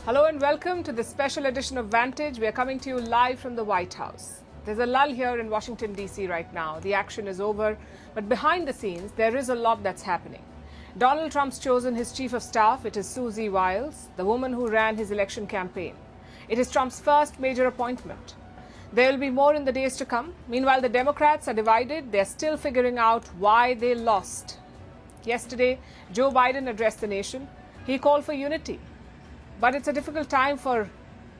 Hello and welcome to this special edition of Vantage. We are coming to you live from the White House. There's a lull here in Washington, D.C. right now. The action is over, but behind the scenes, there is a lot that's happening. Donald Trump's chosen his chief of staff. It is Susie Wiles, the woman who ran his election campaign. It is Trump's first major appointment. There will be more in the days to come. Meanwhile, the Democrats are divided. They're still figuring out why they lost. Yesterday, Joe Biden addressed the nation. He called for unity. But it's a difficult time for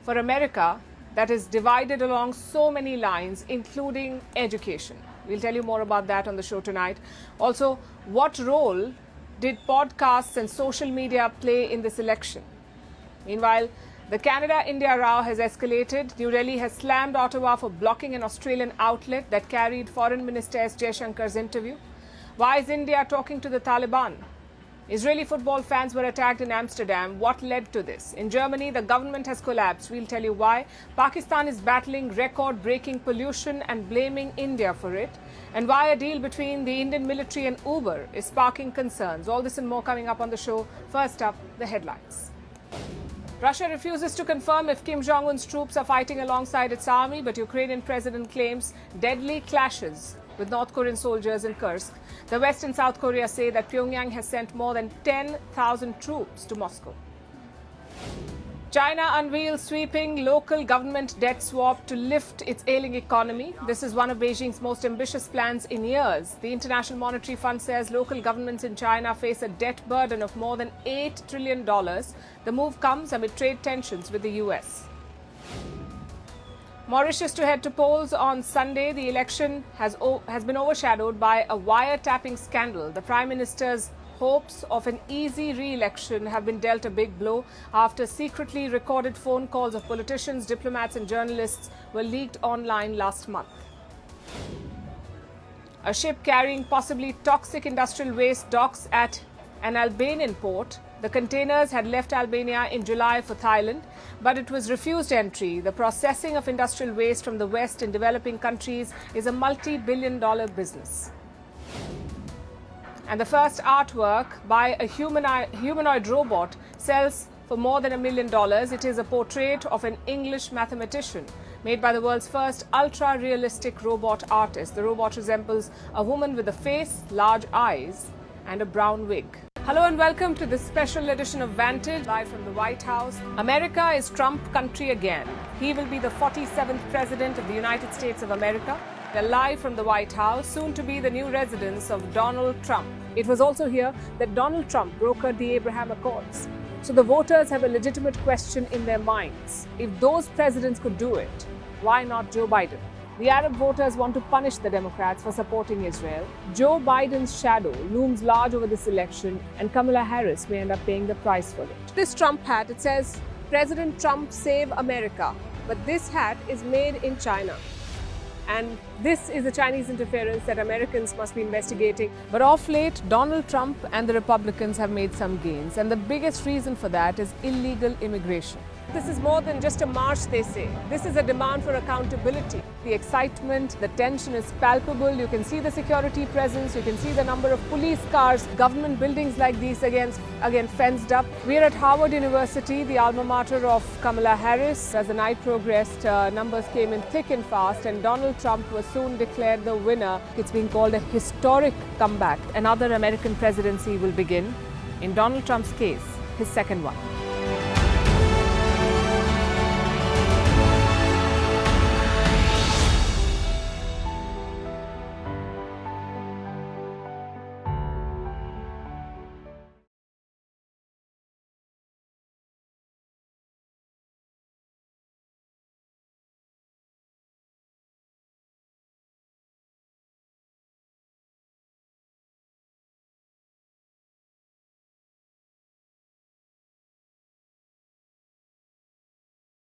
America that is divided along so many lines, including education. We'll tell you more about that on the show tonight. Also, what role did podcasts and social media play in this election? Meanwhile, the Canada-India row has escalated. New Delhi has slammed Ottawa for blocking an Australian outlet that carried Foreign Minister S. Jaishankar's interview. Why is India talking to the Taliban? Israeli football fans were attacked in Amsterdam. What led to this? In Germany, the government has collapsed. We'll tell you why. Pakistan is battling record-breaking pollution and blaming India for it. And why a deal between the Indian military and Uber is sparking concerns. All this and more coming up on the show. First up, the headlines. Russia refuses to confirm if Kim Jong Un's troops are fighting alongside its army, but Ukrainian president claims deadly clashes with North Korean soldiers in Kursk. The West and South Korea say that Pyongyang has sent more than 10,000 troops to Moscow. China unveils sweeping local government debt swap to lift its ailing economy. This is one of Beijing's most ambitious plans in years. The International Monetary Fund says local governments in China face a debt burden of more than $8 trillion. The move comes amid trade tensions with the US. Mauritius to head to polls on Sunday. The election has been overshadowed by a wiretapping scandal. The Prime Minister's hopes of an easy re-election have been dealt a big blow after secretly recorded phone calls of politicians, diplomats and journalists were leaked online last month. A ship carrying possibly toxic industrial waste docks at an Albanian port. The containers had left Albania in July for Thailand, but it was refused entry. The processing of industrial waste from the West in developing countries is a multi-billion-dollar business. And the first artwork by a humanoid robot sells for more than $1 million. It is a portrait of an English mathematician made by the world's first ultra-realistic robot artist. The robot resembles a woman with a face, large eyes, and a brown wig. Hello and welcome to this special edition of Vantage, live from the White House. America is Trump country again. He will be the 47th President of the United States of America. They're live from the White House, soon to be the new residence of Donald Trump. It was also here that Donald Trump brokered the Abraham Accords. So the voters have a legitimate question in their minds. If those presidents could do it, why not Joe Biden? The Arab voters want to punish the Democrats for supporting Israel. Joe Biden's shadow looms large over this election, and Kamala Harris may end up paying the price for it. This Trump hat, it says, President Trump save America. But this hat is made in China. And this is the Chinese interference that Americans must be investigating. But of late, Donald Trump and the Republicans have made some gains. And the biggest reason for that is illegal immigration. This is more than just a march, they say. This is a demand for accountability. The excitement, the tension is palpable. You can see the security presence. You can see the number of police cars, government buildings like these again fenced up. We're at Harvard University, the alma mater of Kamala Harris. As the night progressed, numbers came in thick and fast, and Donald Trump was soon declared the winner. It's being called a historic comeback. Another American presidency will begin. In Donald Trump's case, his second one.